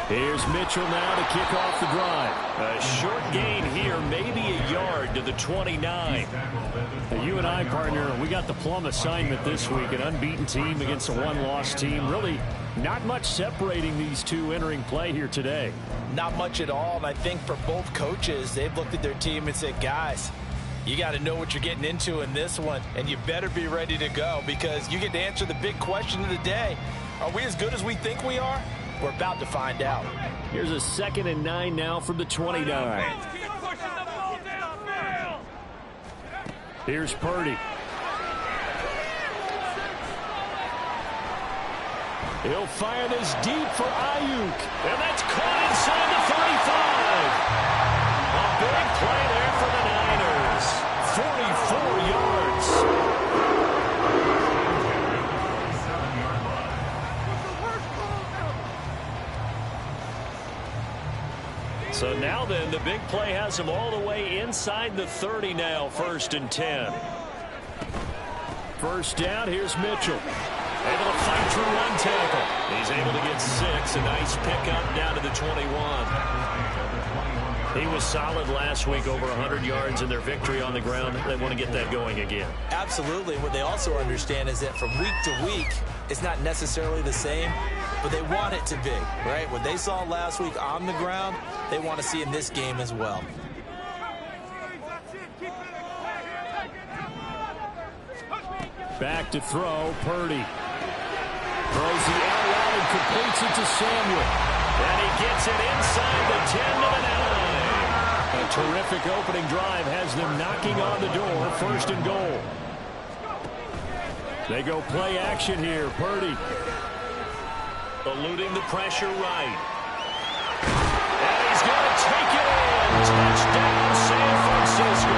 Here's Mitchell now to kick off the drive. A short gain here, maybe a yard to the 29. You and I, partner, we got the plum assignment this week. An unbeaten team against a one-loss team. Really not much separating these two entering play here today. Not much at all, and I think for both coaches, they've looked at their team and said, guys, you got to know what you're getting into in this one, and you better be ready to go because you get to answer the big question of the day. Are we as good as we think we are? We're about to find out. Here's a 2nd and 9 now from the 29. Here's Purdy. He'll fire this deep for Ayuk. And that's caught inside the 35. A big play there for the Niners. 44 yards. So now then, the big play has him all the way inside the 30 now, 1st and 10. First down, here's Mitchell. Able to fight through one tackle. He's able to get 6. A nice pickup down to the 21. He was solid last week, over 100 yards in their victory on the ground. They want to get that going again. Absolutely. What they also understand is that from week to week, it's not necessarily the same, but they want it to be, right? What they saw last week on the ground, they want to see in this game as well. Back to throw, Purdy. Throws the air out and completes it to Samuel. And he gets it inside the 10 to the 9. A terrific opening drive has them knocking on the door, 1st and goal. They go play action here, Purdy. Eluding the pressure right. And he's going to take it in. Touchdown, San Francisco.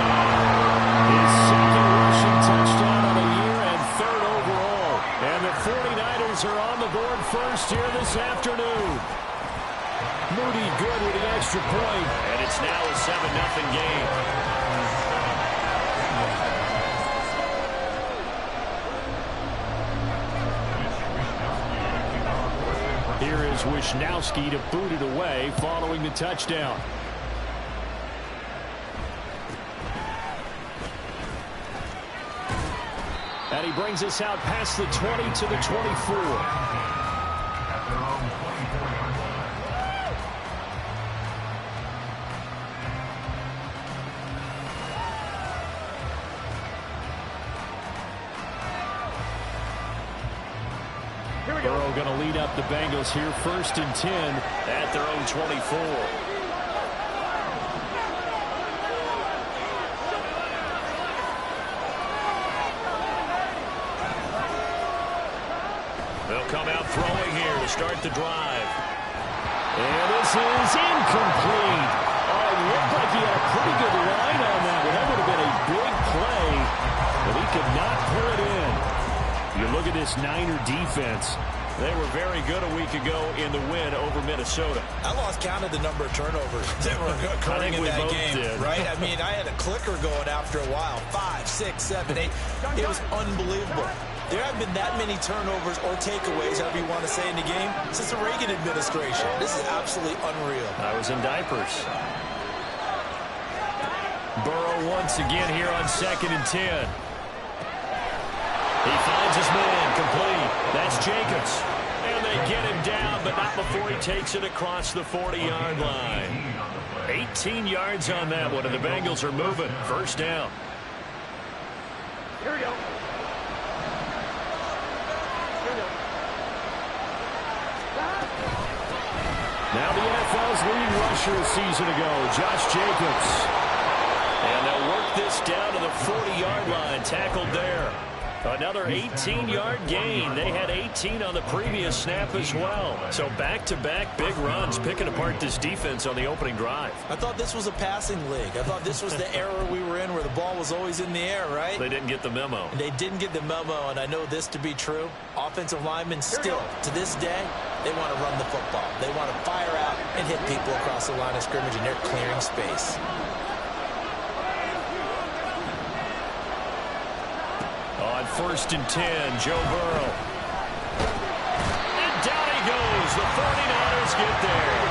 His 2nd rushing touchdown of the year and 3rd overall. And the 49ers are on the board first here this afternoon. Moody good with the extra point. And it's now a 7-0 game. Here is Wishnowski to boot it away following the touchdown. And he brings us out past the 20 to the 24. Burrow going to lead up the Bengals here, 1st and 10 at their own 24. They'll come out throwing here to start the drive. And this is incomplete. Oh, it looked like he had a pretty good line on that one. That would have been a big play, but he could not pull it in. You look at this Niner defense. They were very good a week ago in the win over Minnesota. I lost count of the number of turnovers that were occurring in that game, right? I mean, I had a clicker going after a while. 5, 6, 7, 8. It was unbelievable. There haven't been that many turnovers or takeaways, however you want to say, in the game since the Reagan administration. This is absolutely unreal. I was in diapers. Burrow once again here on 2nd and 10. He finds his man, complete. That's Jacobs. And they get him down, but not before he takes it across the 40-yard line. 18 yards on that one, and the Bengals are moving. 1st down. Here we go. Now the NFL's leading rusher a season ago, Josh Jacobs. And they'll work this down to the 40-yard line, tackled there. Another 18-yard gain. They had 18 on the previous snap as well. So back-to-back big runs, picking apart this defense on the opening drive. I thought this was a passing league. I thought this was the era we were in where the ball was always in the air, right? They didn't get the memo. They didn't get the memo, and I know this to be true. Offensive linemen still, to this day, they want to run the football. They want to fire out and hit people across the line of scrimmage, and they're clearing space. On 1st and 10, Joe Burrow. get there.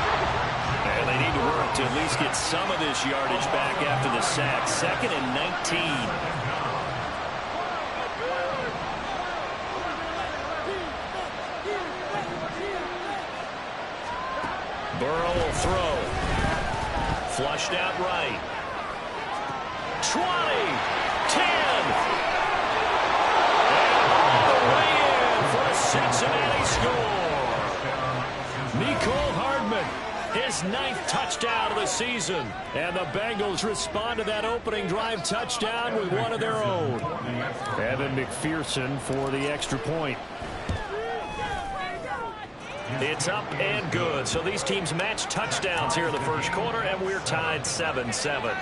And they need to work to at least get some of this yardage back after the sack. 2nd and 19. Burrow will throw. Flushed out right. 20. 10. And all the way in for a Cincinnati score. Mecole Hardman, his 9th touchdown of the season. And the Bengals respond to that opening drive touchdown with one of their own. Evan McPherson for the extra point. It's up and good. So these teams match touchdowns here in the first quarter, and we're tied 7-7.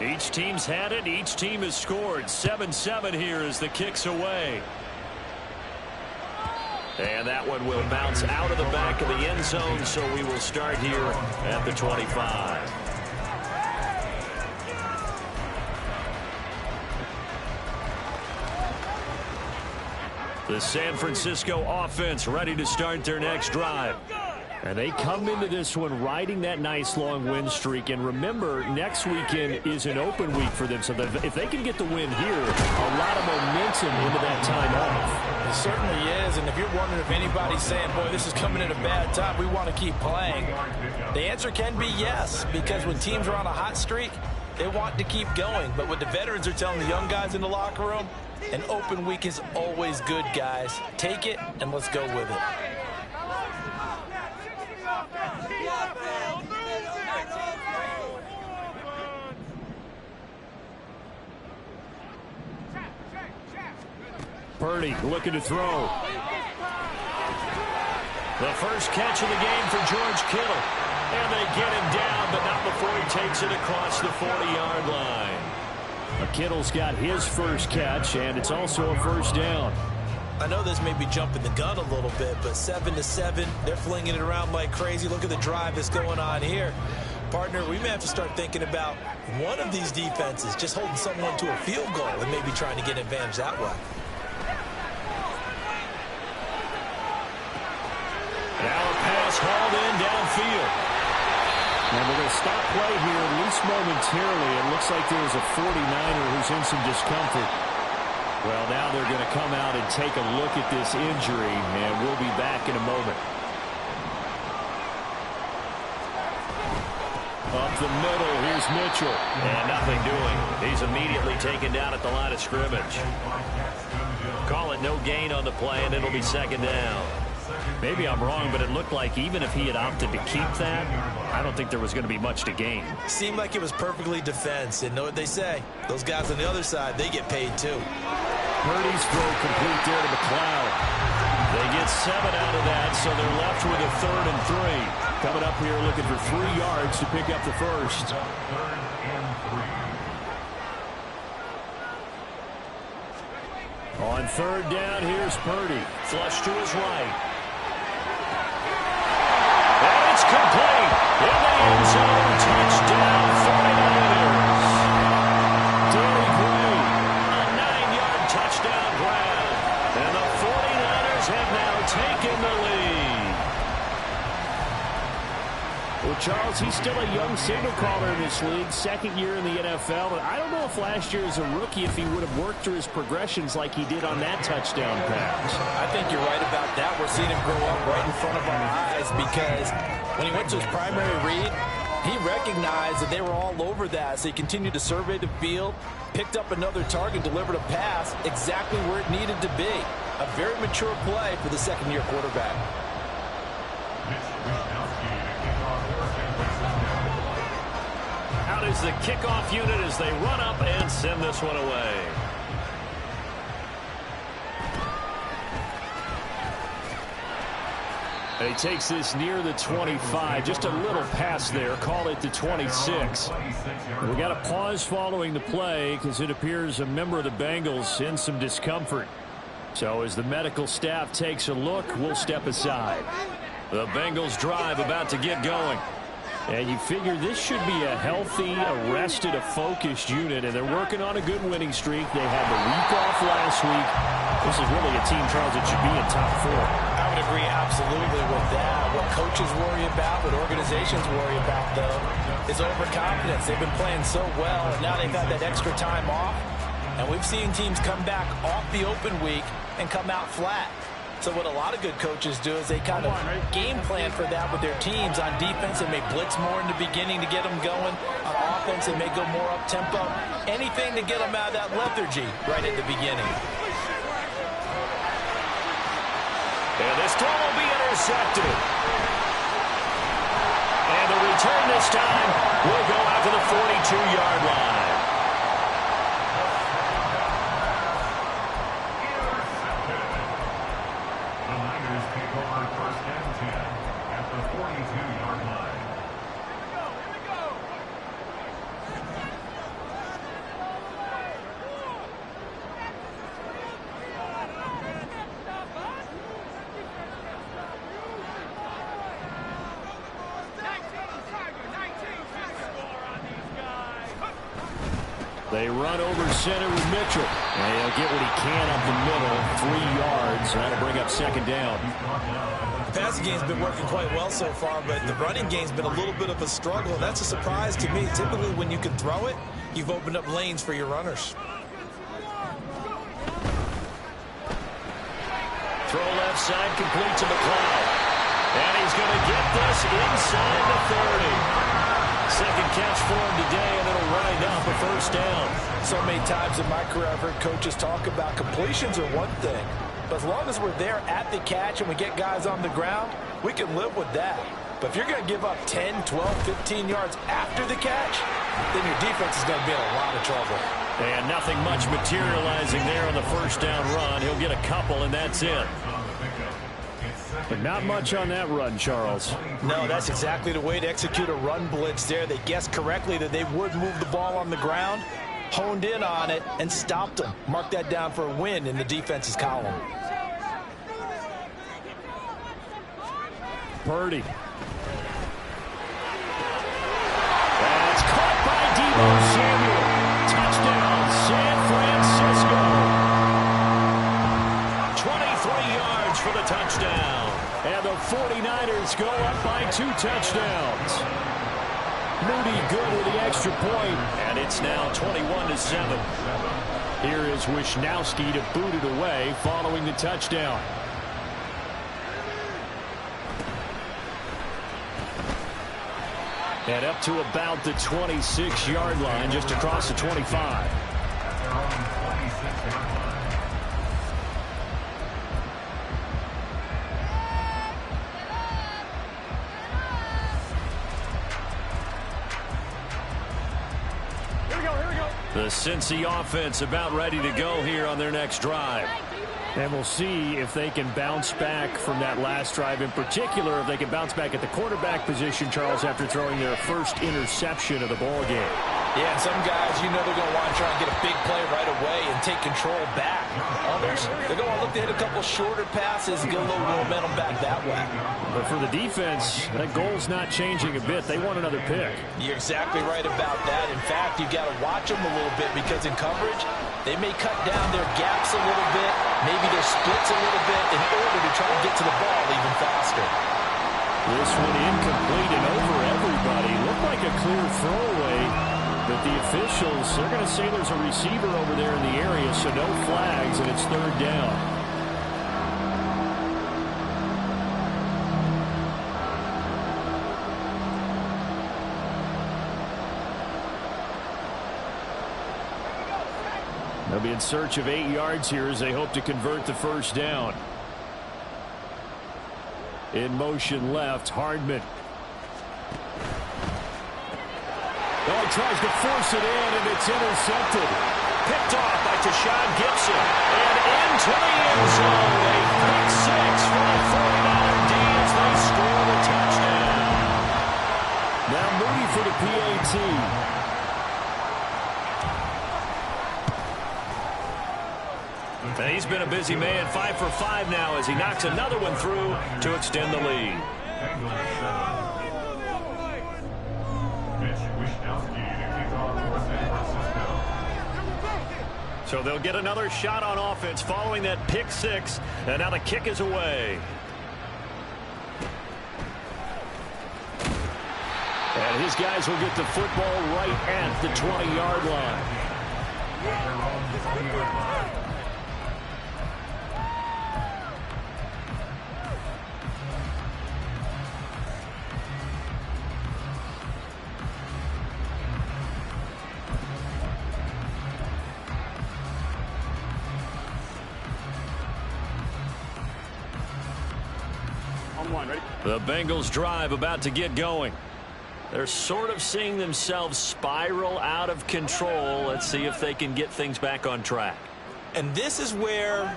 Each team's had it. Each team has scored. 7-7 here as the kick's away. And that one will bounce out of the back of the end zone, so we will start here at the 25. The San Francisco offense ready to start their next drive. And they come into this one riding that nice long win streak. And remember, next weekend is an open week for them. So if they can get the win here, a lot of momentum into that time off. It certainly is. And if you're wondering if anybody's saying, boy, this is coming at a bad time, we want to keep playing, the answer can be yes. Because when teams are on a hot streak, they want to keep going. But what the veterans are telling the young guys in the locker room, an open week is always good, guys. Take it and let's go with it. Purdy looking to throw. The first catch of the game for George Kittle. And they get him down, but not before he takes it across the 40-yard line. Kittle's got his first catch, and it's also a first down. I know this may be jumping the gun a little bit, but 7-7, they're flinging it around like crazy. Look at the drive that's going on here. Partner, we may have to start thinking about one of these defenses just holding someone to a field goal and maybe trying to get advantage that way. Now a pass hauled in downfield. And we're going to stop play here, at least momentarily. It looks like there's a 49er who's in some discomfort. Well, now they're going to come out and take a look at this injury, and we'll be back in a moment. Up the middle, here's Mitchell. And nothing doing. He's immediately taken down at the line of scrimmage. Call it no gain on the play, and it'll be second down. Maybe I'm wrong, but it looked like even if he had opted to keep that, I don't think there was going to be much to gain. Seemed like it was perfectly defense. And know what they say? Those guys on the other side, they get paid too. Purdy's throw complete there to McLeod. They get 7 out of that, so they're left with a 3rd and 3. Coming up here looking for 3 yards to pick up the first. On 3rd down, here's Purdy. Flush to his right. And it's complete. In the end zone, touchdown, 49ers. Danny Gray, a 9-yard touchdown grab. And the 49ers have now taken the lead. Well, Charles, he's still a young signal caller in this league, 2nd year in the NFL. And I don't know if last year as a rookie, if he would have worked through his progressions like he did on that touchdown pass. I think you're right about that. We're seeing him grow up right in front of our eyes because when he went to his primary read, he recognized that they were all over that. So he continued to survey the field, picked up another target, delivered a pass exactly where it needed to be. A very mature play for the 2nd-year quarterback. Out is the kickoff unit as they run up and send this one away. He takes this near the 25. Just a little pass there. Call it the 26. We got a pause following the play because it appears a member of the Bengals in some discomfort. So as the medical staff takes a look, we'll step aside. The Bengals drive about to get going. And you figure this should be a healthy, a rested, a focused unit. And they're working on a good winning streak. They had the week off last week. This is really a team, Charles, that should be in top 4. I would agree absolutely with that. What coaches worry about, what organizations worry about, though, is overconfidence. They've been playing so well, and now they've had that extra time off. And we've seen teams come back off the open week and come out flat. So what a lot of good coaches do is they kind of game plan for that with their teams. On defense, they may blitz more in the beginning to get them going. On offense, they may go more up-tempo. Anything to get them out of that lethargy right at the beginning. And this throw will be intercepted. And the return this time will go out to the 42-yard line. They run over center with Mitchell. And he'll get what he can up the middle, 3 yards. That'll bring up second down. The passing game's been working quite well so far, but the running game's been a little bit of a struggle. That's a surprise to me. Typically, when you can throw it, you've opened up lanes for your runners. Throw left side, complete to McLeod. And he's going to get this inside the 30. Second catch for him today, and it'll wind up a first down. So many times in my career I've heard coaches talk about completions are one thing, but as long as we're there at the catch and we get guys on the ground, we can live with that. But if you're going to give up 10, 12, 15 yards after the catch, then your defense is going to be in a lot of trouble. And nothing much materializing there on the first down run. He'll get a couple, and that's it. But not much on that run, Charles. No, that's exactly the way to execute a run blitz there. They guessed correctly that they would move the ball on the ground, honed in on it, and stopped them. Mark that down for a win in the defense's column. Purdy. That's caught by Deebo Samuel. Touchdown, San Francisco. 23 yards for the touchdown. And the 49ers go up by 2 touchdowns. Moody good with the extra point, and it's now 21-7. Here is Wisnowski to boot it away following the touchdown. And up to about the 26-yard line, just across the 25. The Cincy offense about ready to go here on their next drive. And we'll see if they can bounce back from that last drive. In particular, if they can bounce back at the quarterback position, Charles, after throwing their first interception of the ball game. Yeah, some guys, you know they're going to want to try and get a big play right away and take control back. Others, they're going to look to hit a couple shorter passes and get a little momentum back that way. But for the defense, that goal's not changing a bit. They want another pick. You're exactly right about that. In fact, you've got to watch them a little bit because in coverage, they may cut down their gaps a little bit, maybe their splits a little bit in order to try and get to the ball even faster. This one incomplete and over everybody. Looked like a clear throwaway. But the officials, they're going to say there's a receiver over there in the area, so no flags, and it's third down. They'll be in search of 8 yards here as they hope to convert the first down. In motion left, Hardman. Oh, he tries to force it in, and it's intercepted. Picked off by Tashad Gibson. And into the end zone. A pick six for the 49er D as they score the touchdown. Now Moody for the PAT. And he's been a busy man, 5 for 5 now as he knocks another one through to extend the lead. So they'll get another shot on offense following that pick six. And now the kick is away. And his guys will get the football right at the 20-yard line. The Bengals drive about to get going. They're sort of seeing themselves spiral out of control. Let's see if they can get things back on track. And this is where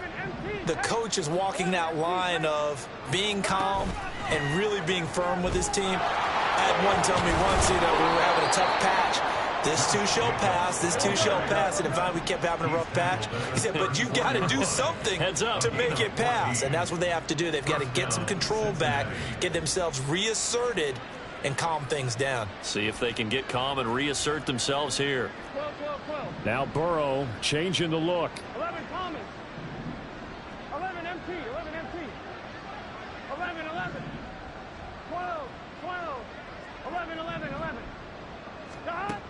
the coach is walking that line of being calm and really being firm with his team. I had one tell me once, we were having a tough patch. This too shall pass, this too shall pass. And finally we kept having a rough patch. He said, but you got to do something to make it pass. And that's what they have to do. They've got to get some control back, get themselves reasserted, and calm things down. See if they can get calm and reassert themselves here. 12. Now Burrow changing the look. 11 common. 11 MT. 11 MT. 11. 12. 11. 11. Stop.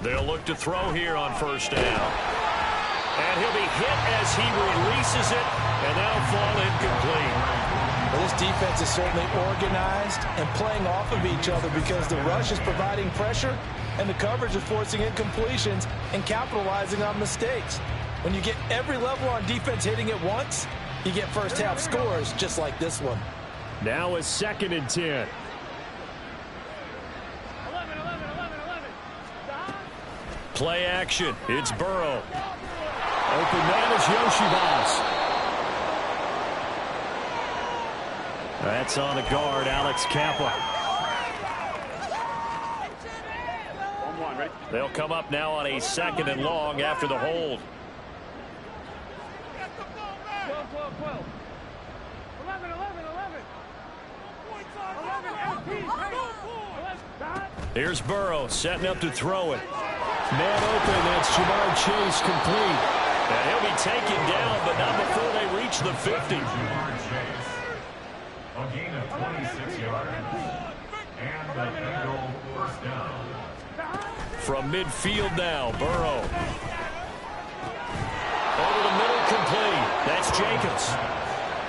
They'll look to throw here on first down. And he'll be hit as he releases it, and that'll fall incomplete. Well, this defense is certainly organized and playing off of each other because the rush is providing pressure and the coverage is forcing incompletions and capitalizing on mistakes. When you get every level on defense hitting it once, you get first half scores just like this one. Now a 2nd and 10. 11. Stop. Play action. It's Burrow. Open man is Yoshibas. That's on a guard, Alex Kappa. They'll come up now on a 2nd and long after the hold. 12. 11. Here's Burrow setting up to throw it. Man open, that's Jamar Chase complete. And he'll be taken down, but not before they reach the 50. A gain of 26 yards. And the Bengal first down. From midfield now, Burrow. Over the middle, complete. That's Jacobs.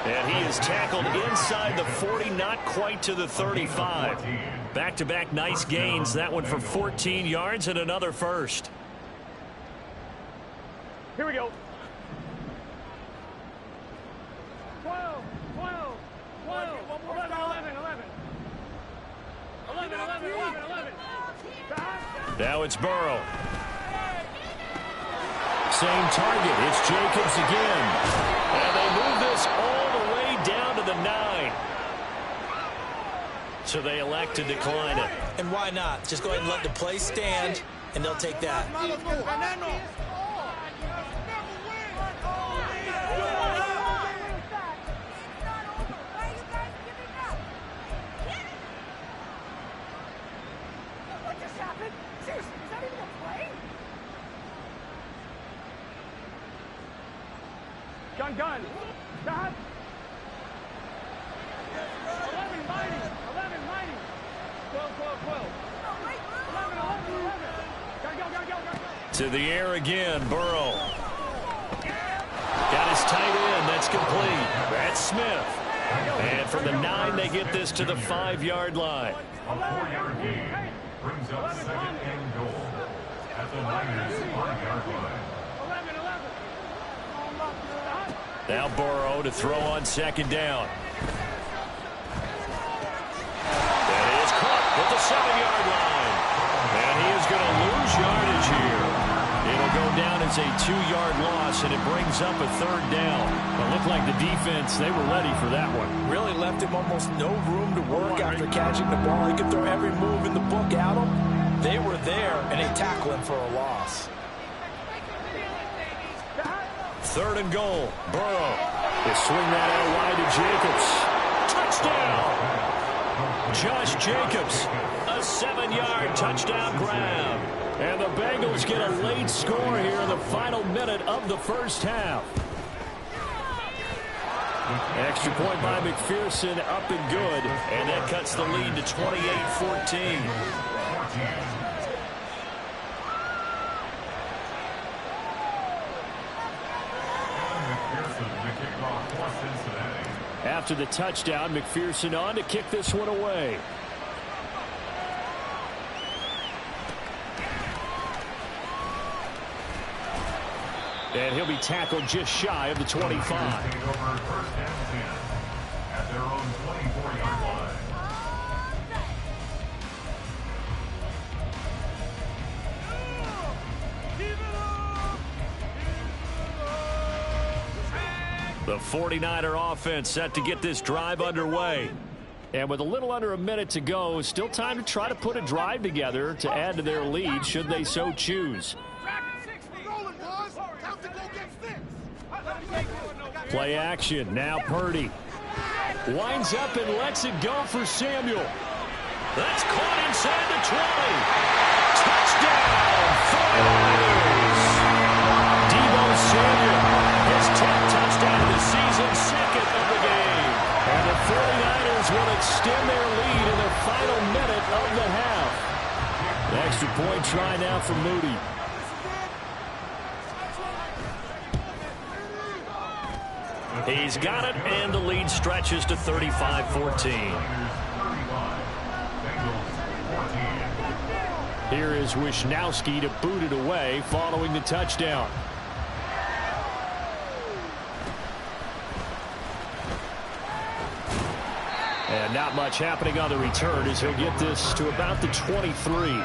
And he is tackled inside the 40, not quite to the 35. Back-to-back nice gains. That one for 14 yards and another first. Here we go. 12. 11. 11. Stop. Now it's Burrow. Same target. It's Jacobs again. And they move this all the way down to the 9. So they elect to decline it. And why not? Just go ahead and let the play stand, and they'll take that. Seriously, is that even a play? Gun. Stop. 11 mighty. 12. 11. Go. To the air again, Burrow. Got his tight end. That's complete. That's Smith. And from the 9, they get this to the 5-yard line. A 4-yard gain brings up 2nd and goal at the Niners 5-yard line. 11. Now Burrow to throw on 2nd down. That is caught at the 7-yard line. And he is going to lose yardage here. It'll go down as a 2-yard loss, and it brings up a 3rd down. It looked like the defense, they were ready for that one. Really left him almost no room to work after catching the ball. He could throw every move in the book at him. They were there, and they tackled him for a loss. 3rd and goal. Burrow. They swing that out wide to Jacobs. Touchdown! Josh Jacobs. A 7-yard touchdown grab. And the Bengals get a late score here in the final minute of the first half. Extra point by McPherson, up and good. And that cuts the lead to 28-14. After the touchdown, McPherson on to kick this one away. And he'll be tackled just shy of the 25. The 49er offense set to get this drive underway. And with a little under a minute to go, still time to try to put a drive together to add to their lead should they so choose. Play action. Now Purdy winds up and lets it go for Samuel. That's caught inside the 20. Touchdown, 49ers. Deebo Samuel, his 10th touchdown of the season, second of the game. And the 49ers will extend their lead in the final minute of the half. The extra point try now for Moody. He's got it, and the lead stretches to 35-14. Here is Wisnowski to boot it away following the touchdown. And not much happening on the return as he'll get this to about the 23.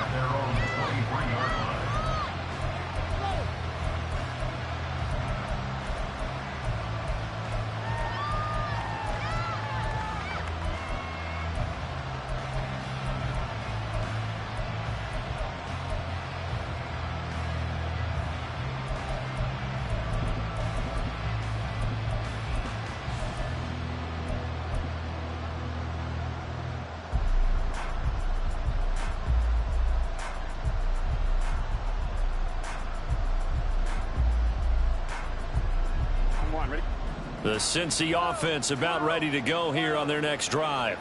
The Cincy offense about ready to go here on their next drive.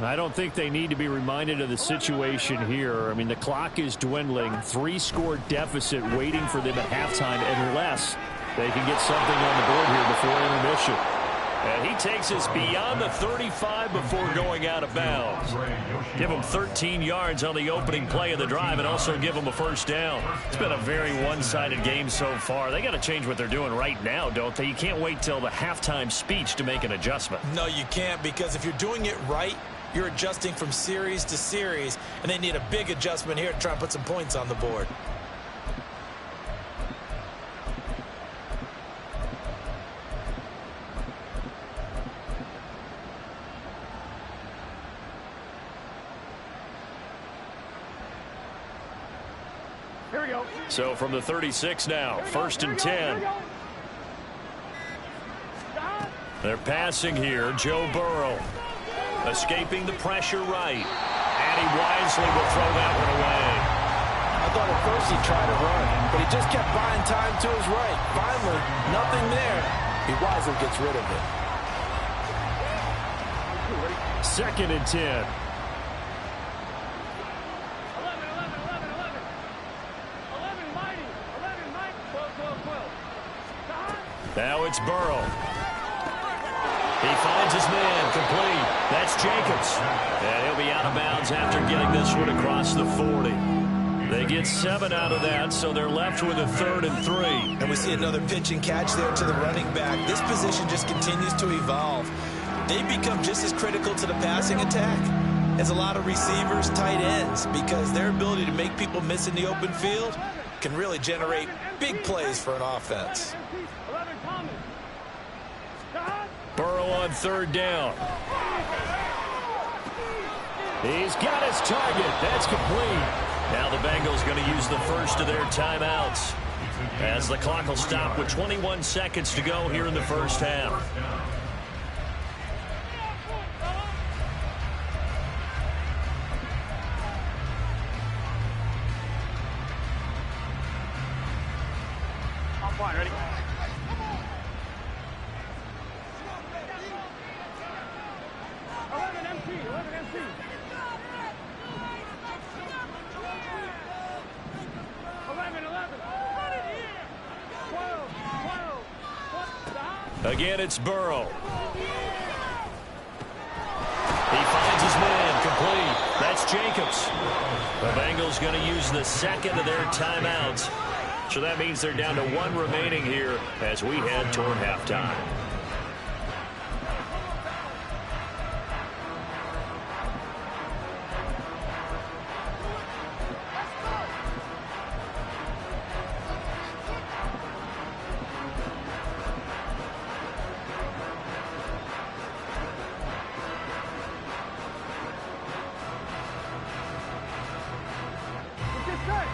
I don't think they need to be reminded of the situation here. I mean, the clock is dwindling. 3-score deficit waiting for them at halftime unless they can get something on the board here before intermission. And he takes us beyond the 35 before going out of bounds. Give him 13 yards on the opening play of the drive and also give him a first down. It's been a very one-sided game so far. They got to change what they're doing right now, don't they? You can't wait till the halftime speech to make an adjustment. No, you can't, because if you're doing it right, you're adjusting from series to series, and they need a big adjustment here to try and put some points on the board. Here we go. So from the 36 now, first and 10. They're passing here. Joe Burrow escaping the pressure right. And he wisely will throw that one away. I thought at first he tried to run, but he just kept buying time to his right. Finally, nothing there. He wisely gets rid of it. Second and 10. Now it's Burrow. He finds his man, complete. That's Jacobs. And he'll be out of bounds after getting this one across the 40. They get 7 out of that, so they're left with a 3rd and 3. And we see another pitch and catch there to the running back. This position just continues to evolve. They become just as critical to the passing attack as a lot of receivers, tight ends, because their ability to make people miss in the open field can really generate big plays for an offense. Burrow on 3rd down. He's got his target. That's complete. Now the Bengals going to use the first of their timeouts as the clock will stop with 21 seconds to go here in the first half. Fine, ready? Again, it's Burrow. He finds his man, complete. That's Jacobs. The Bengals going to use the second of their timeouts. So that means they're down to one remaining here as we head toward halftime.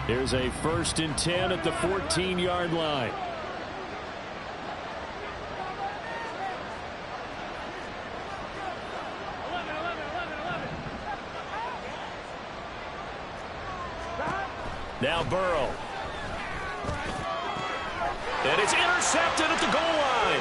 Here's a 1st and 10 at the 14-yard line. Now Burrow. And it's intercepted at the goal line.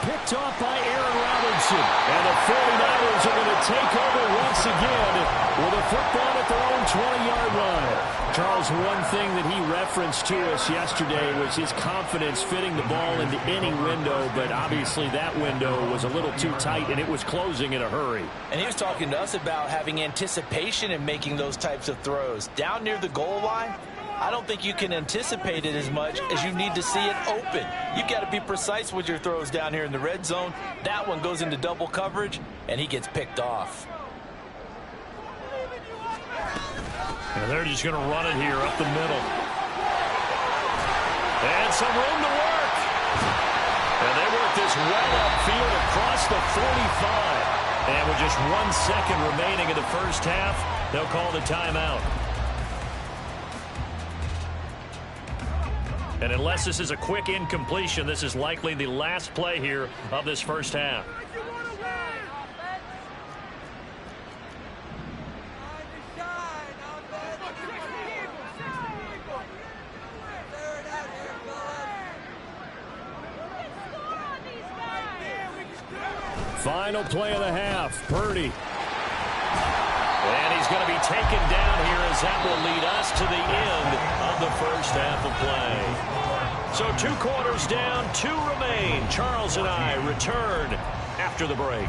Picked off by Aaron Robinson. And the 49ers are going to take over once again with a football at their own 20-yard line. Charles, one thing that he referenced to us yesterday was his confidence fitting the ball into any window, but obviously that window was a little too tight, and it was closing in a hurry. And he was talking to us about having anticipation in making those types of throws. Down near the goal line, I don't think you can anticipate it as much as you need to see it open. You've got to be precise with your throws down here in the red zone. That one goes into double coverage, and he gets picked off. And they're just going to run it here up the middle. And some room to work. And they work this well upfield across the 45. And with just 1 second remaining in the first half, they'll call the timeout. And unless this is a quick incompletion, this is likely the last play here of this first half. Final play of the half, Purdy. And he's going to be taken down here as that will lead us to the end of the first half of play. So 2 quarters down, 2 remain. Charles and I return after the break.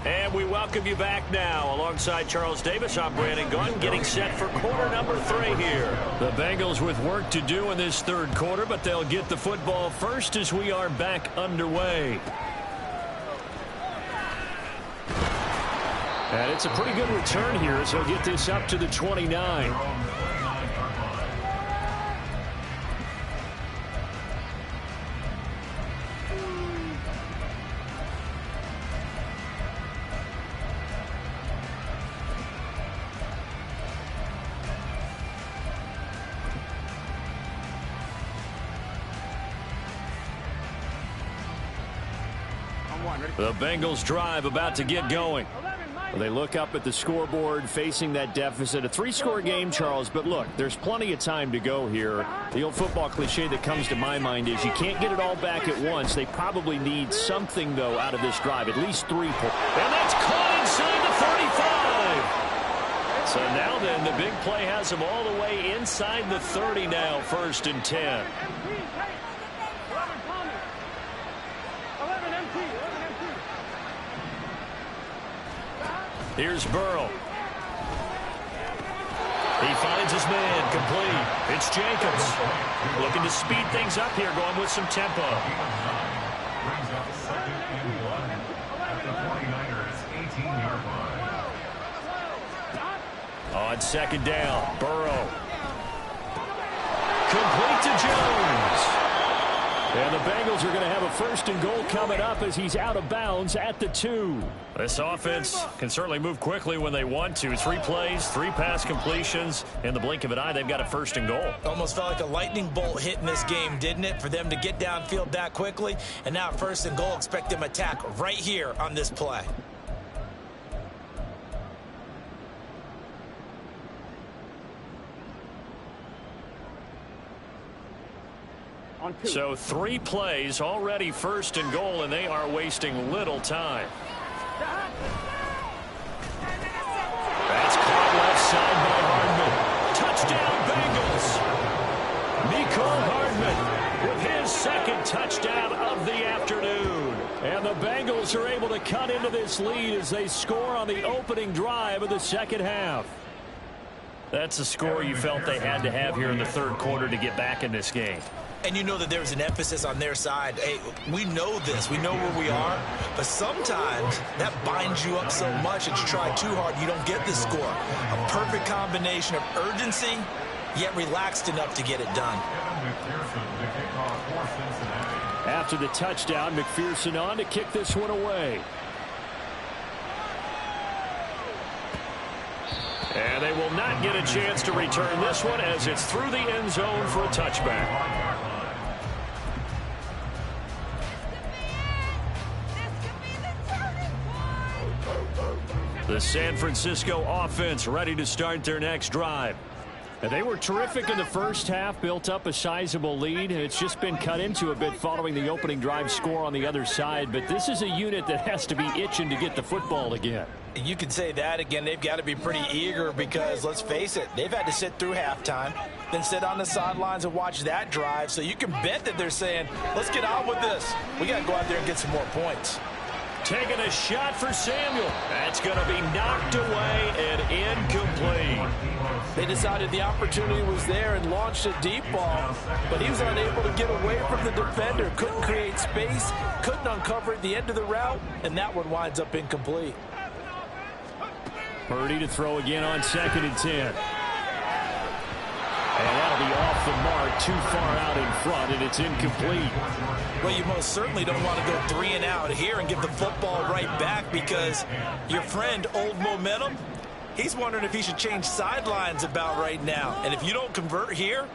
And we welcome you back now. Alongside Charles Davis, I'm Brandon Gunn, getting set for quarter number 3 here. The Bengals with work to do in this 3rd quarter, but they'll get the football first as we are back underway. And it's a pretty good return here as he'll get this up to the 29. The Bengals drive about to get going. They look up at the scoreboard facing that deficit. A 3-score game, Charles, but look, there's plenty of time to go here. The old football cliche that comes to my mind is you can't get it all back at once. They probably need something, though, out of this drive, at least 3 points. And that's caught inside the 35. So now then, the big play has them all the way inside the 30 now, 1st and 10. Here's Burrow. He finds his man, complete. It's Jacobs. Looking to speed things up here, going with some tempo. Brings up 2nd and 1 at the 49ers 18-yard line. On 2nd down, Burrow. Complete to Jones. And the Bengals are going to have a 1st and goal coming up as he's out of bounds at the 2. This offense can certainly move quickly when they want to. 3 plays, 3 pass completions. In the blink of an eye, they've got a 1st and goal. Almost felt like a lightning bolt hit in this game, didn't it? For them to get downfield that quickly. And now 1st and goal, expect them to attack right here on this play. So 3 plays already, 1st and goal, and they are wasting little time. That's caught left side by Hardman. Touchdown, Bengals. Mecole Hardman with his 2nd touchdown of the afternoon. And the Bengals are able to cut into this lead as they score on the opening drive of the 2nd half. That's a score you felt they had to have here in the 3rd quarter to get back in this game. And you know that there's an emphasis on their side. Hey, we know this. We know where we are. But sometimes that binds you up so much that you try too hard, you don't get the score. A perfect combination of urgency, yet relaxed enough to get it done. After the touchdown, McPherson on to kick this one away. And they will not get a chance to return this one as it's through the end zone for a touchback. The San Francisco offense ready to start their next drive. And they were terrific in the 1st half, built up a sizable lead, and it's just been cut into a bit following the opening drive score on the other side. But this is a unit that has to be itching to get the football again. You could say that again. They've got to be pretty eager because, let's face it, they've had to sit through halftime, then sit on the sidelines and watch that drive. So you can bet that they're saying, let's get on with this. We got to go out there and get some more points. Taking a shot for Samuel. That's going to be knocked away and incomplete. They decided the opportunity was there and launched a deep ball, but he was unable to get away from the defender. Couldn't create space, couldn't uncover at the end of the route, and that one winds up incomplete. Purdy to throw again on 2nd and 10. And that'll be off the mark, too far out in front, and it's incomplete. Well, you most certainly don't want to go 3 and out here and give the football right back because your friend, Old Momentum, he's wondering if he should change sidelines about right now. And if you don't convert here,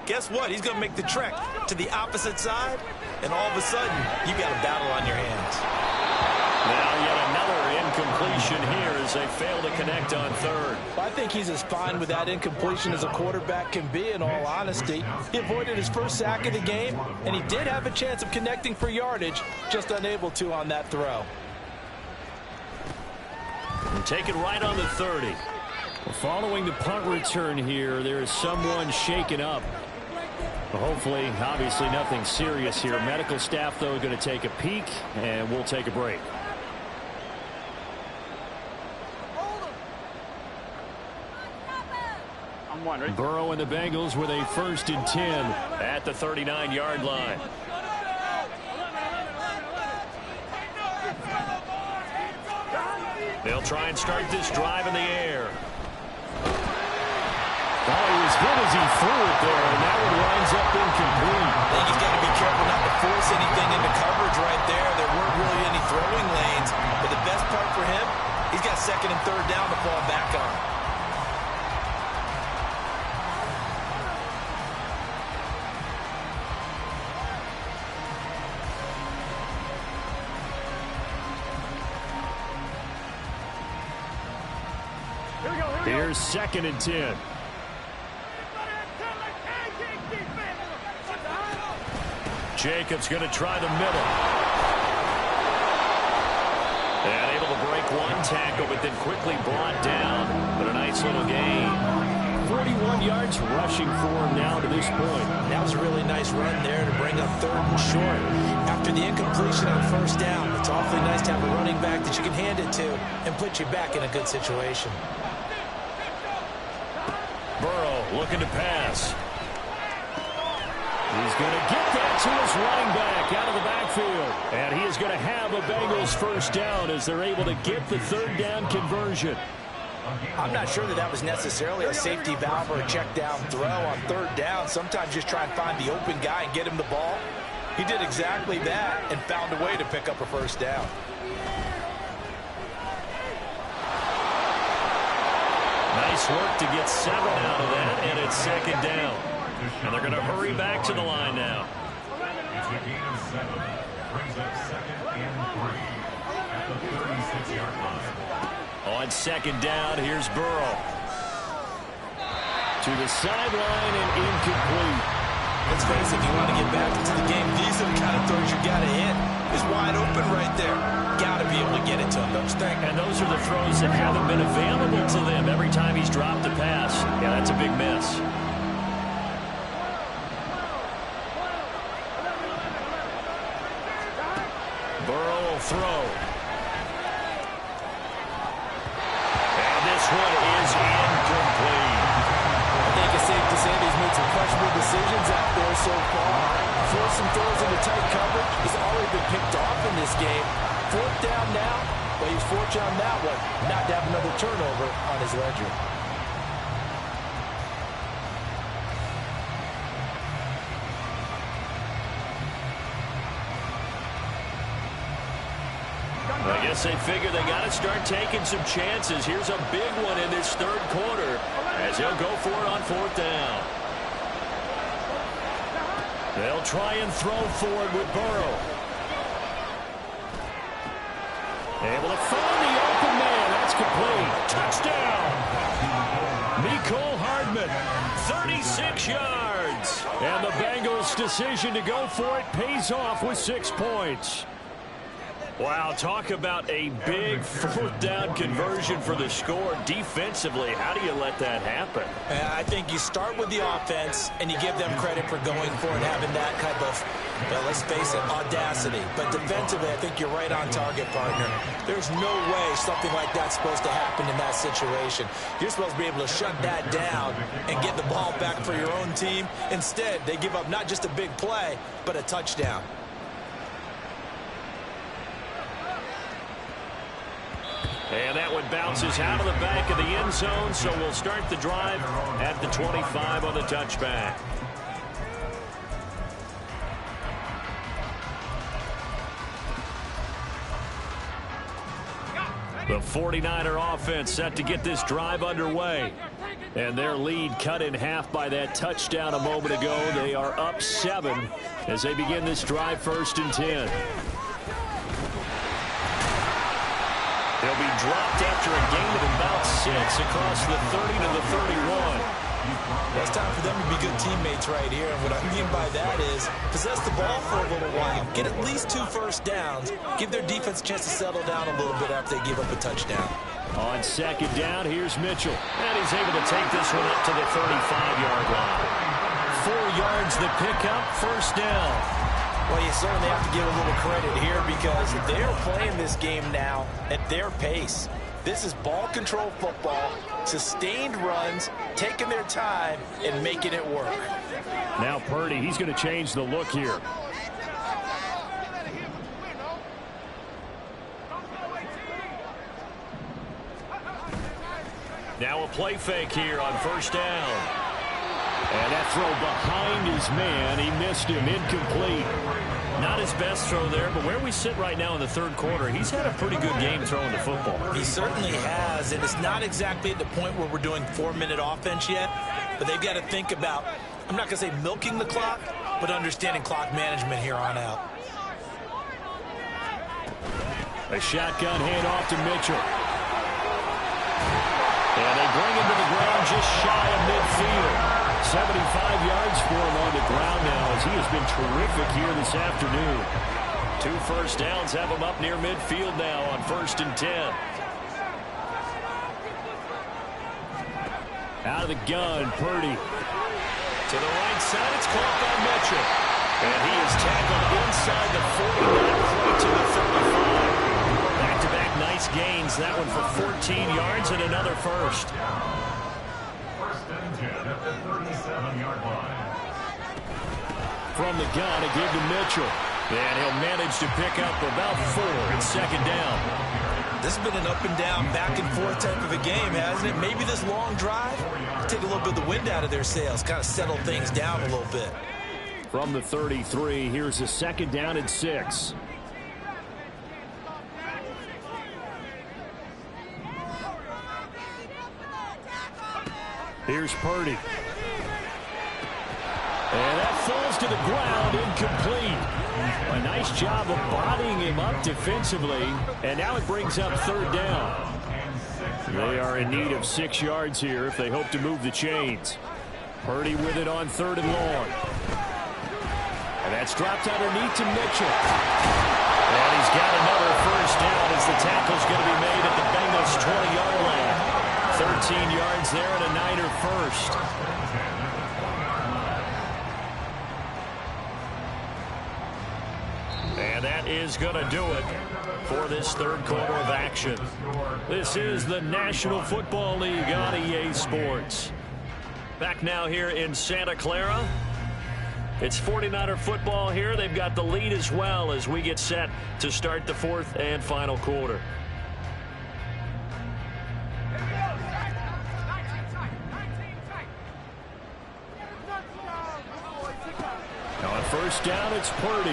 guess what? He's going to make the trek to the opposite side, and all of a sudden, you've got a battle on your hands. Now yet another incompletion here as they fail to connect on 3rd. I think he's as fine with that incompletion as a quarterback can be, in all honesty. He avoided his 1st sack of the game, and he did have a chance of connecting for yardage, just unable to on that throw. And take it right on the 30. Well, following the punt return here, there is someone shaken up. Well, hopefully, obviously nothing serious here. Medical staff, though, going to take a peek, and we'll take a break. Burrow and the Bengals with a 1st and 10 at the 39-yard line. They'll try and start this drive in the air. Oh, he was hit as he threw it there, and that one winds up incomplete. I think he's got to be careful not to force anything into coverage right there. There weren't really any throwing lanes, but the best part for him, he's got 2nd and 3rd down to fall back on. Here's 2nd and 10. Jacobs going to try the middle. And able to break one tackle, but then quickly brought down. But a nice little gain. 41 yards rushing for him now to this point. That was a really nice run there to bring up 3rd and short. After the incompletion on 1st down, it's awfully nice to have a running back that you can hand it to and put you back in a good situation. Burrow looking to pass. He's going to get that to his running back out of the backfield. And he is going to have a Bengals 1st down as they're able to get the 3rd down conversion. I'm not sure that was necessarily a safety valve or a check down throw on 3rd down. Sometimes just try and find the open guy and get him the ball. He did exactly that and found a way to pick up a 1st down. Nice work to get 7 out of that, and it's 2nd down. And they're going to hurry back to the line now. It's a gain of 7. Brings up 2nd and 3 at the 36-yard line. On 2nd down, here's Burrow. To the sideline and incomplete. Let's face it, if you want to get back to that haven't been available to them every time he's dropped a pass. Yeah, that's a big miss. Burrow will throw. And this one is incomplete. I think it's safe to say that he's made some questionable decisions out there so far. Forcing throws into tight coverage. He's already been picked off in this game. 4th down now, but he's fortunate on that one not to have another turnover on his ledger. I guess they figure they got to start taking some chances. Here's a big one in this 3rd quarter as he'll go for it on 4th down. They'll try and throw forward with Burrow. Able to find the open man. That's complete. Touchdown. Mecole Hardman, 36 yards. And the Bengals' decision to go for it pays off with 6 points. Wow, talk about a big 4th down conversion for the score. Defensively, how do you let that happen? I think you start with the offense, and you give them credit for going for it, having that type of, well, let's face it, audacity. But defensively, I think you're right on target, partner. There's no way something like that's supposed to happen in that situation. You're supposed to be able to shut that down and get the ball back for your own team. Instead, they give up not just a big play, but a touchdown. And that one bounces out of the back of the end zone, so we'll start the drive at the 25 on the touchback. The 49er offense set to get this drive underway. And their lead cut in half by that touchdown a moment ago. They are up 7 as they begin this drive 1st and 10. They'll be dropped after a gain of about 6 across the 30 to the 31. Well, it's time for them to be good teammates right here. And what I mean by that is possess the ball for a little while. Get at least 2 first downs. Give their defense a chance to settle down a little bit after they give up a touchdown. On 2nd down, here's Mitchell. And he's able to take this one up to the 35-yard line. 4 yards the pickup, 1st down. Well, you certainly have to give a little credit here because they're playing this game now at their pace. This is ball control football, sustained runs, taking their time, and making it work. Now Purdy, he's going to change the look here. Now a play fake here on 1st down. And that throw behind his man, he missed him, incomplete. Not his best throw there, but where we sit right now in the 3rd quarter, he's had a pretty good game throwing the football. He certainly has, and it's not exactly at the point where we're doing 4-minute offense yet, but they've got to think about, I'm not going to say milking the clock, but understanding clock management here on out. A shotgun handoff to Mitchell. And they bring him to the ground just shy of midfield. 75 yards for him on the ground now as he has been terrific here this afternoon. 2 first downs have him up near midfield now on 1st and 10. Out of the gun, Purdy. To the right side, it's caught by Mitchell. And he is tackled inside the 40, right to the 35. Back-to-back nice gains. That one for 14 yards and another first. 1st and 10 at the 37-yard line. From the gun, it gave to Mitchell. And he'll manage to pick up about 4 and 2nd down. This has been an up-and-down, back-and-forth type of a game, hasn't it? Maybe this long drive, take a little bit of the wind out of their sails, kind of settle things down a little bit. From the 33, here's a 2nd down and 6. Here's Purdy. And that falls to the ground, incomplete. A nice job of bodying him up defensively. And now it brings up 3rd down. They are in need of 6 yards here if they hope to move the chains. Purdy with it on 3rd and long. And that's dropped underneath to Mitchell. And he's got another first down as the tackle's going to be made at the Bengals Bengals 20-yard line. 13 yards there and a Niner first. And that is going to do it for this third quarter of action. This is the National Football League on EA Sports. Back now here in Santa Clara. It's 49er football here. They've got the lead as well as we get set to start the fourth and final quarter. Now on first down, it's Purdy.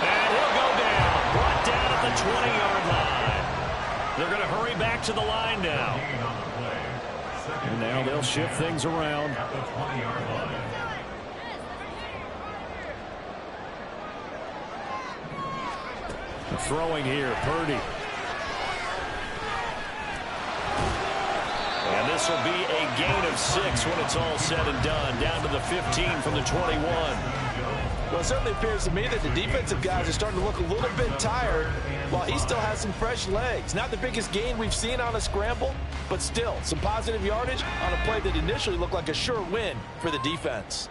And he'll go down. Brought down at the 20-yard line. They're going to hurry back to the line now. And now they'll shift things around. Throwing here, Purdy. And this will be a gain of 6 when it's all said and done. Down to the 15 from the 21. Well, it certainly appears to me that the defensive guys are starting to look a little bit tired while he still has some fresh legs. Not the biggest gain we've seen on a scramble, but still some positive yardage on a play that initially looked like a sure win for the defense.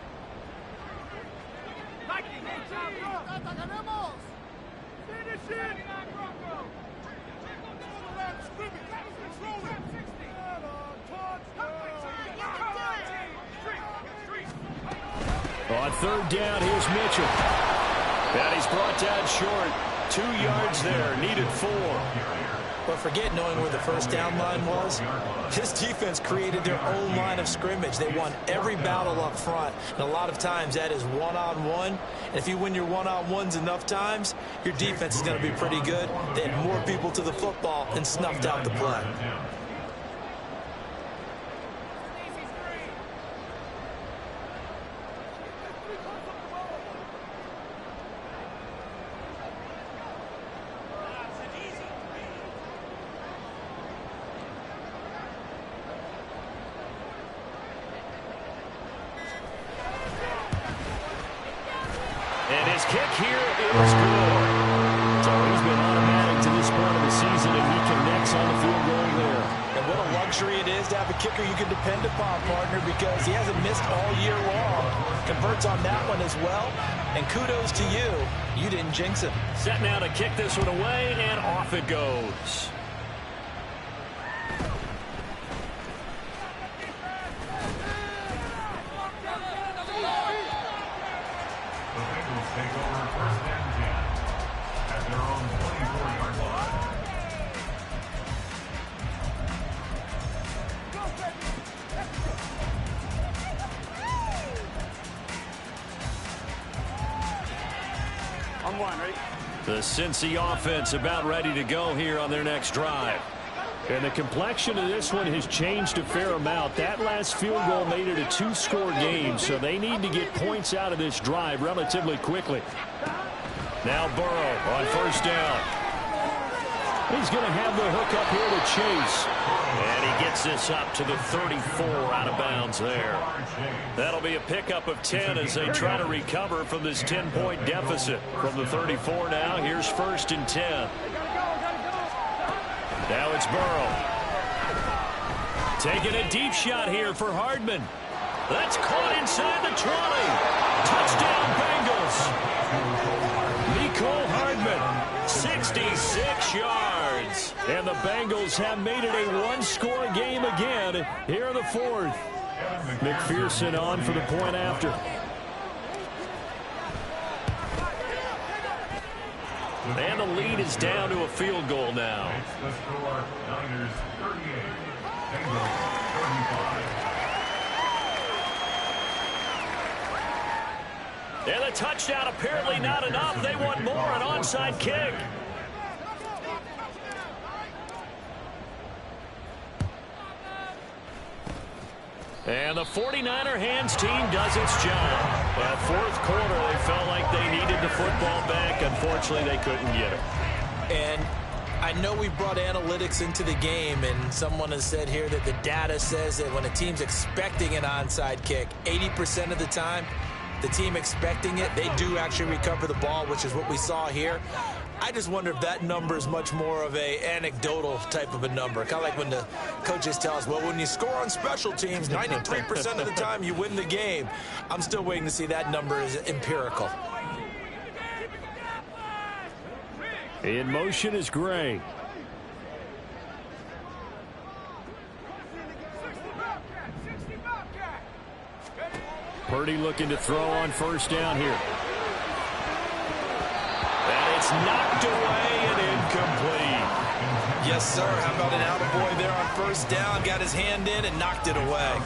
On third down, here's Mitchell. And he's brought down short. 2 yards there, needed 4. But forget knowing where the first down line was. This defense created their own line of scrimmage. They won every battle up front. And a lot of times that is one-on-one. And if you win your one-on-ones enough times, your defense is going to be pretty good. They had more people to the football and snuffed out the play. And his kick here is good. So he's been automatic to this point of the season, and he connects on the field goal there. And what a luxury it is to have a kicker you can depend upon, partner, because he hasn't missed all year long. Converts on that one as well. And kudos to you. You didn't jinx him. Set now to kick this one away, and off it goes. Take over first and 10 at their own 24-yard line. On one, ready? The Cincy offense about ready to go here on their next drive. And the complexion of this one has changed a fair amount. That last field goal made it a 2-score game, so they need to get points out of this drive relatively quickly. Now Burrow on first down. He's going to have the hook up here to Chase. And he gets this up to the 34 out of bounds there. That'll be a pickup of 10 as they try to recover from this 10-point deficit. From the 34 now, here's first and 10. Now it's Burrow. Taking a deep shot here for Hardman. That's caught inside the 20. Touchdown, Bengals. Mecole Hardman, 66 yards. And the Bengals have made it a one-score game again here in the fourth. McPherson on for the point after. And the lead is down to a field goal now. It's the score, Niners 38, Bengals 35. And the touchdown apparently not enough. They want more, an onside kick. And the 49er hands team does its job. But fourth quarter, they felt like they needed the football back. Unfortunately, they couldn't get it. And I know we brought analytics into the game, and someone has said here that the data says that when a team's expecting an onside kick, 80% of the time, the team expecting it, they do actually recover the ball, which is what we saw here. I just wonder if that number is much more of a anecdotal type of a number. Kind of like when the coaches tell us, well, when you score on special teams, 93% of the time you win the game. I'm still waiting to see that number is empirical. In motion is Gray. Purdy looking to throw on first down here. And it's knocked away and incomplete. Yes, sir. How about an attaboy there on first down? Got his hand in and knocked it away.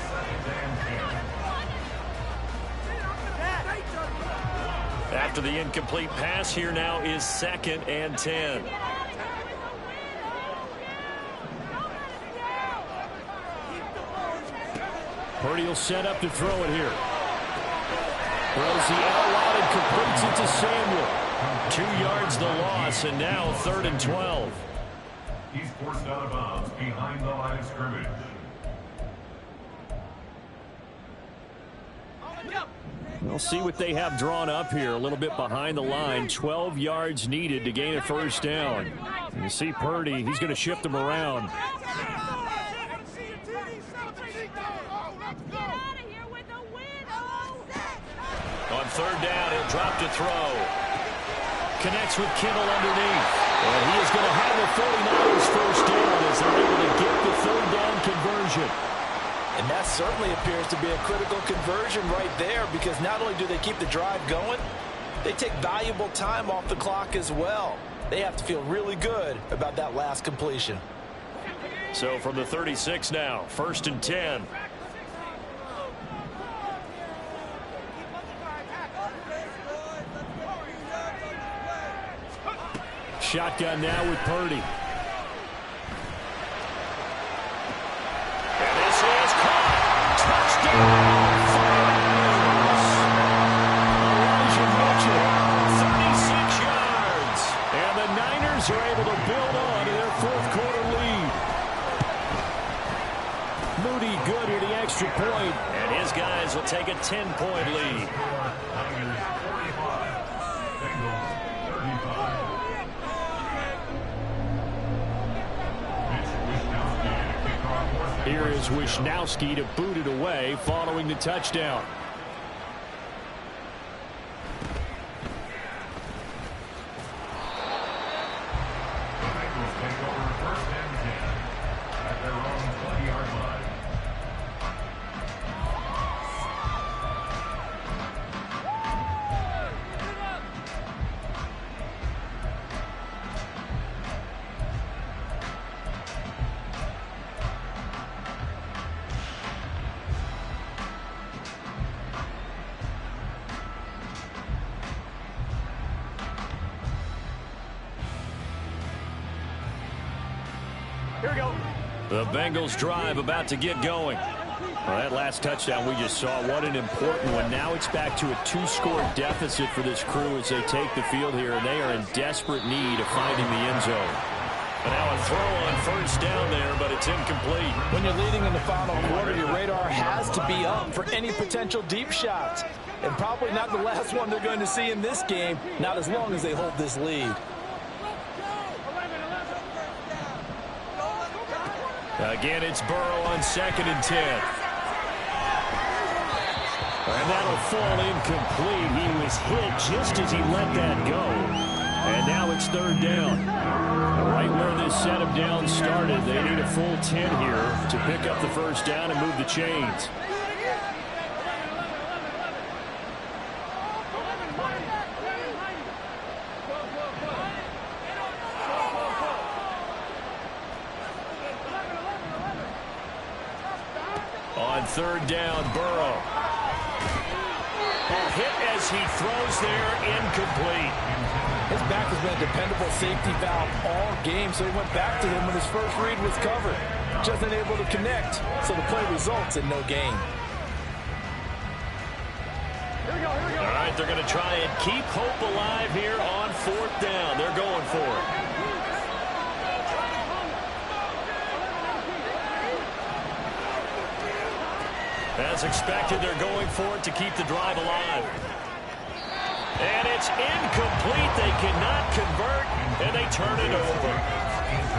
After the incomplete pass, here now is 2nd and 10. Purdy will set up to throw it here. Throws the L out and completes it to Samuel. 2 yards the loss, and now 3rd and 12. He's forced out of bounds behind the line of scrimmage. We'll see what they have drawn up here. A little bit behind the line. 12 yards needed to gain a first down. And you see Purdy, he's going to shift them around. On 3rd down, he'll drop to throw. Connects with Kittle underneath. And he is going to have the 49ers first down as they're able to get the 3rd down conversion. And that certainly appears to be a critical conversion right there, because not only do they keep the drive going, they take valuable time off the clock as well. They have to feel really good about that last completion. So from the 36 now, 1st and 10. Shotgun now with Purdy. And this is caught. Touchdown. Elijah Mitchell, 36 yards. And the Niners are able to build on to their 4th quarter lead. Moody good here, the extra point. And his guys will take a 10-point lead. Niners 45, Bengals 35. Here is Wisnowski to boot it away following the touchdown. The Bengals take over 1st and 10 at their own 20-yard line. Here we go. The Bengals drive about to get going. Well, that last touchdown we just saw, what an important one. Now it's back to a 2-score deficit for this crew as they take the field here, and they are in desperate need of finding the end zone. And now a throw on first down there, but it's incomplete. When you're leading in the final quarter, your radar has to be up for any potential deep shots. And probably not the last one they're going to see in this game, not as long as they hold this lead. Again, it's Burrow on 2nd and 10. And that'll fall incomplete. He was hit just as he let that go. And now it's 3rd down. Right where this set of downs started, they need a full 10 here to pick up the first down and move the chains. On 3rd down, Burrow. A hit as he throws there, incomplete. His back has been a dependable safety valve all game, so he went back to him when his first read was covered. Just unable to connect, so the play results in no gain. All right, they're going to try and keep hope alive here on 4th down. They're going for it. As expected, they're going for it to keep the drive alive. And it's incomplete. They cannot convert, and they turn it over.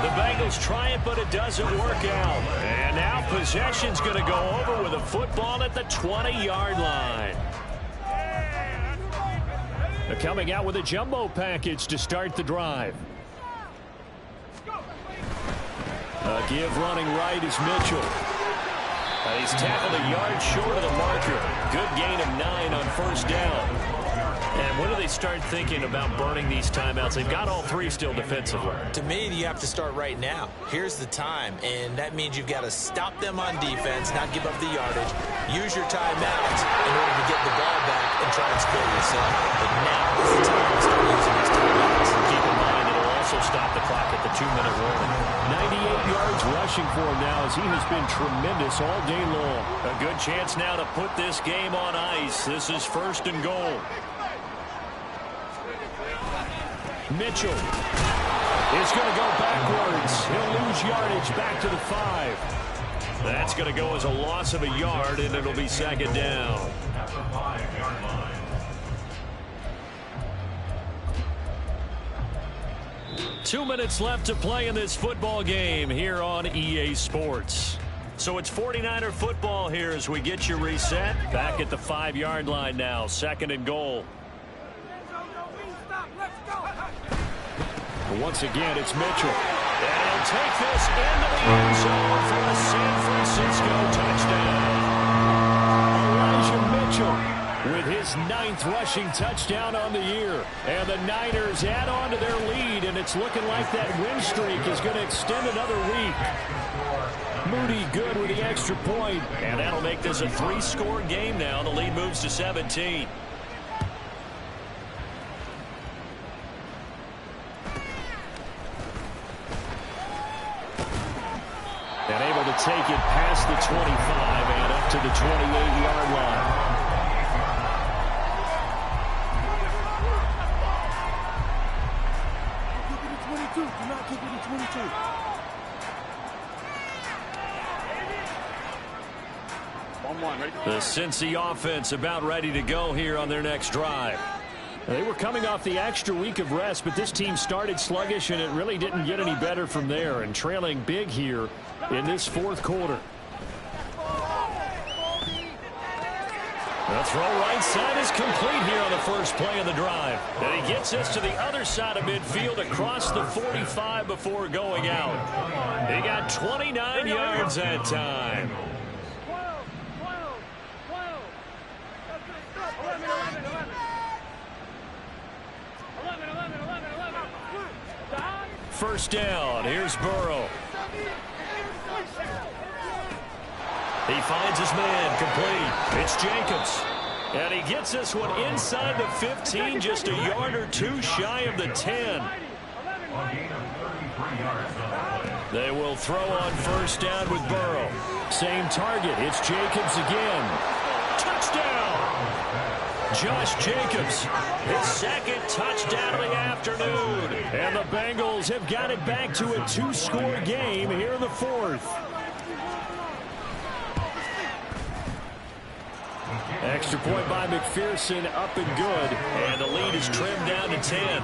The Bengals try it, but it doesn't work out. And now possession's going to go over with a football at the 20-yard line. They're coming out with a jumbo package to start the drive. A give running right is Mitchell. He's tackled a yard short of the marker. Good gain of 9 on first down. And when do they start thinking about burning these timeouts? They've got all 3 still defensively. To me, you have to start right now. Here's the time, and that means you've got to stop them on defense, not give up the yardage, use your timeouts in order to get the ball back and try and score yourself. But now is the time to start using these timeouts. Keep in mind, it'll also stop the clock at the 2-minute warning. 98 yards rushing for him now as he has been tremendous all day long. A good chance now to put this game on ice. This is 1st and goal. Mitchell is going to go backwards. He'll lose yardage back to the 5. That's going to go as a loss of a yard, and it'll be 2nd down. At the 5-yard line. 2 minutes left to play in this football game here on EA Sports. So it's 49er football here as we get you reset. Back at the 5-yard line now, 2nd and goal. Once again, it's Mitchell. And he'll take this into the end zone for a San Francisco touchdown. Elijah Mitchell with his 9th rushing touchdown on the year. And the Niners add on to their lead, and it's looking like that win streak is going to extend another week. Moody good with the extra point, and that'll make this a 3-score game now. The lead moves to 17. And able to take it past the 25 and up to the 28-yard line. The Cincy offense about ready to go here on their next drive. They were coming off the extra week of rest, but this team started sluggish, and it really didn't get any better from there, and trailing big here in this 4th quarter. The throw right side is complete here on the first play of the drive. And he gets us to the other side of midfield across the 45 before going out. He got 29 yards that time. First down. Here's Burrow. He finds his man complete. It's Jacobs. And he gets this one inside the 15, just a yard or 2 shy of the 10. They will throw on first down with Burrow. Same target. It's Jacobs again. Touchdown! Josh Jacobs, his 2nd touchdown of the afternoon. And the Bengals have got it back to a 2-score game here in the 4th. Extra point by McPherson, up and good. And the lead is trimmed down to 10.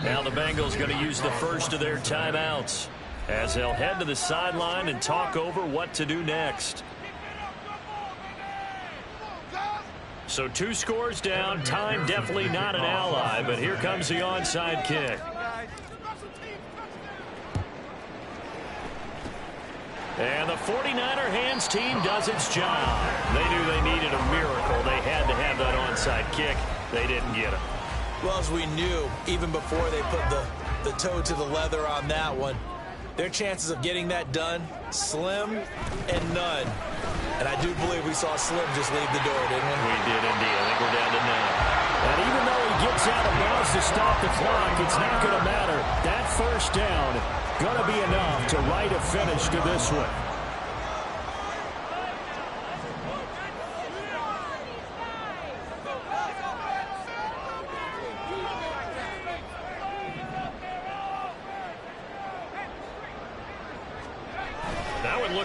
Now the Bengals going to use the first of their timeouts as they'll head to the sideline and talk over what to do next. So 2 scores down. Time definitely not an ally, but here comes the onside kick. And the 49er hands team does its job. They knew they needed a miracle. They had to have that onside kick. They didn't get it. Well, as we knew, even before they put the toe to the leather on that one, their chances of getting that done, slim and none. And I do believe we saw Slim just leave the door, didn't we? We did indeed. I think we're down to 9. And even though he gets out of bounds to stop the clock, it's not going to matter. That first down going to be enough to write a finish to this one.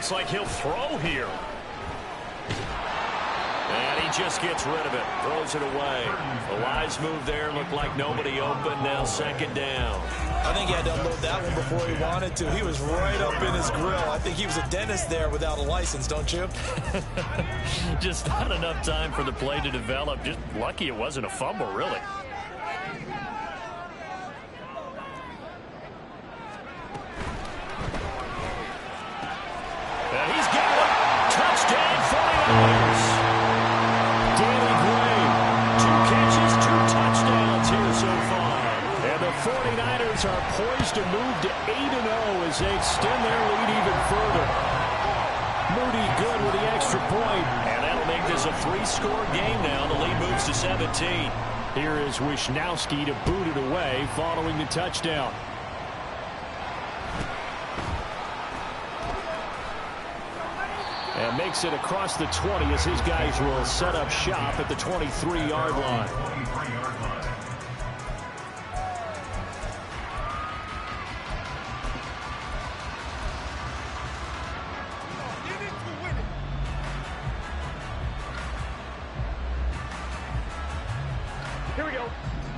looks like he'll throw here. And he just gets rid of it. Throws it away. A wise move there. Looked like nobody open. Now second down. I think he had to unload that one before he wanted to. He was right up in his grill. I think he was a dentist there without a license, don't you? Just not enough time for the play to develop. Just lucky it wasn't a fumble, really. And he's got one. Touchdown, 49ers. Danny Gray, 2 catches, 2 touchdowns here so far. And the 49ers are poised to move to 8-0 as they extend their lead even further. Moody good with the extra point. And that'll make this a 3-score game now. The lead moves to 17. Here is Wisnowski to boot it away following the touchdown. And makes it across the 20 as his guys will set up shop at the 23-yard line. Here we go.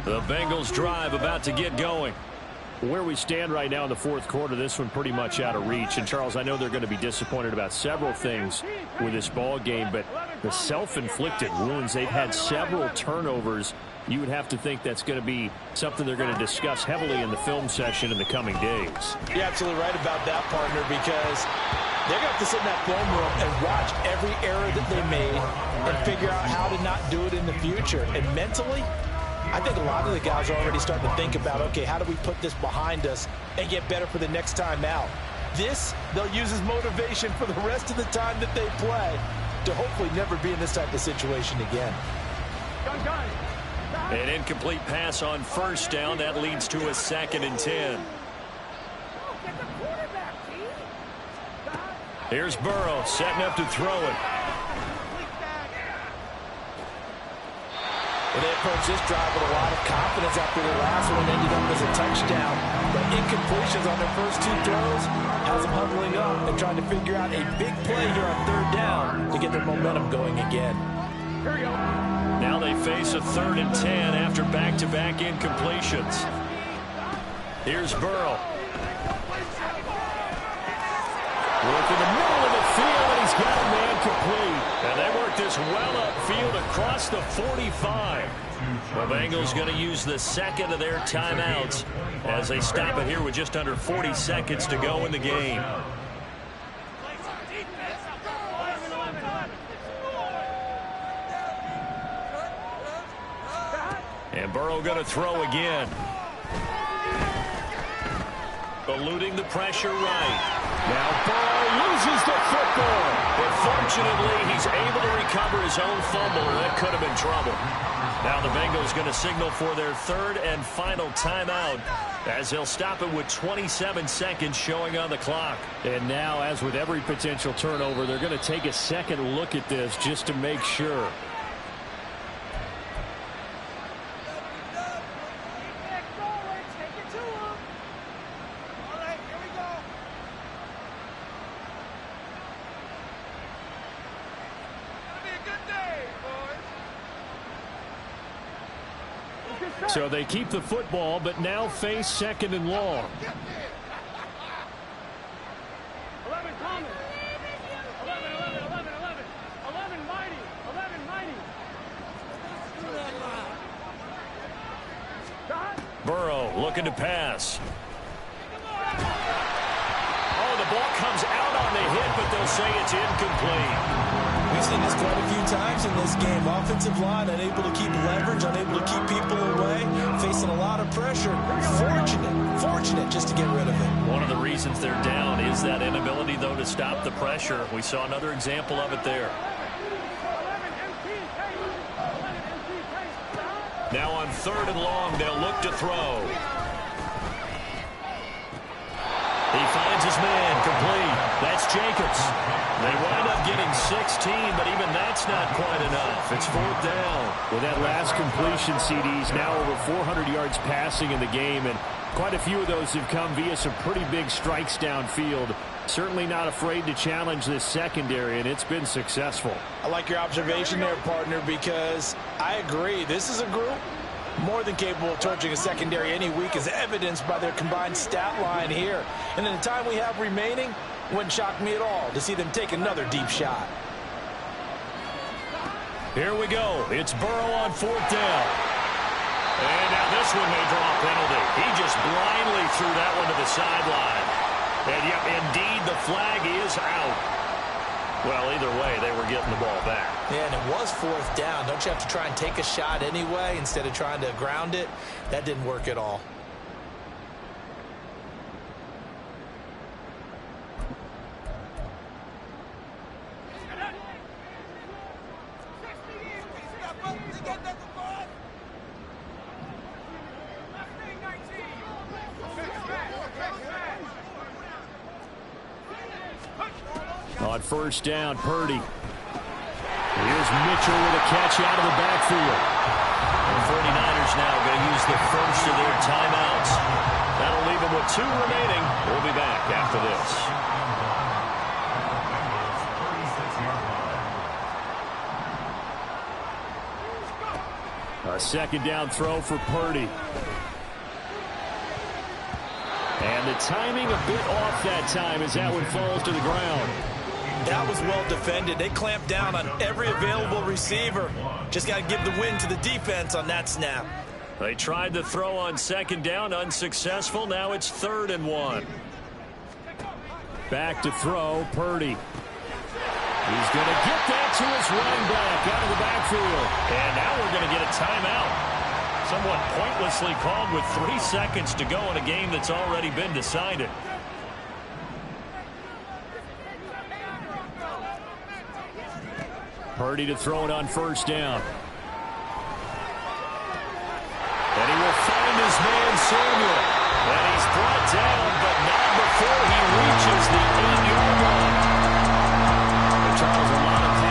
The Bengals drive about to get going. Where we stand right now in the fourth quarter, this one pretty much out of reach. And, Charles, I know they're going to be disappointed about several things with this ball game, but the self-inflicted wounds, they've had several turnovers. You would have to think that's going to be something they're going to discuss heavily in the film session in the coming days. You're absolutely right about that, partner, because they're going to have to sit in that film room and watch every error that they made and figure out how to not do it in the future. And mentally, I think a lot of the guys are already starting to think about, okay, how do we put this behind us and get better for the next time out? This, they'll use as motivation for the rest of the time that they play to hopefully never be in this type of situation again. An incomplete pass on first down. That leads to a 2nd and 10. Here's Burrow setting up to throw it. Well, they approached this drive with a lot of confidence after the last one ended up as a touchdown. But incompletions on their first 2 throws has them huddling up and trying to figure out a big play here on 3rd down to get their momentum going again. Here we go. Now they face a 3rd and 10 after back-to-back incompletions. Here's Burrow. Look in the middle of the field, and he's got a man complete. And they work this well upfield across the 45. The Bengals going to use the 2nd of their timeouts as they stop it here with just under 40 seconds to go in the game. And Burrow going to throw again. Eluding the pressure right. Now Burrow loses the football. But fortunately, he's able to recover his own fumble, or that could have been trouble. Now the Bengals going to signal for their 3rd and final timeout as they'll stop it with 27 seconds showing on the clock. And now, as with every potential turnover, they're going to take a second look at this just to make sure. So they keep the football, but now face 2nd and long. 11 common. 11 mighty. 11 mighty. Burrow looking to pass. Oh, the ball comes out on the hit, but they'll say it's incomplete. We've seen this quite a few times in this game. Offensive line unable to keep leverage, unable to keep people away, facing a lot of pressure. Fortunate just to get rid of it. One of the reasons they're down is that inability, though, to stop the pressure. We saw another example of it there. Now on 3rd and long, they'll look to throw. He finds his man, complete. That's Jacobs. They wind up getting 16, but even that's not quite enough. It's 4th down. With that last completion, CD's now over 400 yards passing in the game, and quite a few of those have come via some pretty big strikes downfield. Certainly not afraid to challenge this secondary, and it's been successful. I like your observation there, partner, because I agree. This is a group more than capable of torching a secondary any week, as evidenced by their combined stat line here. And in the time we have remaining, wouldn't shock me at all to see them take another deep shot. Here we go. It's Burrow on 4th down. And now this one may draw a penalty. He just blindly threw that one to the sideline. And yep, indeed, the flag is out. Well, either way, they were getting the ball back. Yeah, and it was 4th down. Don't you have to try and take a shot anyway instead of trying to ground it? That didn't work at all. On 1st down, Purdy. Here's Mitchell with a catch out of the backfield. The 49ers now going to use the first of their timeouts. That'll leave them with 2 remaining. We'll be back after this. A 2nd down throw for Purdy. And the timing a bit off that time as that one falls to the ground. That was well defended. They clamped down on every available receiver. Just got to give the win to the defense on that snap. They tried the throw on 2nd down, unsuccessful. Now it's 3rd and 1. Back to throw, Purdy. He's going to get that to his running back out of the backfield. And now we're going to get a timeout. Somewhat pointlessly called with 3 seconds to go in a game that's already been decided. Purdy to throw it on 1st down.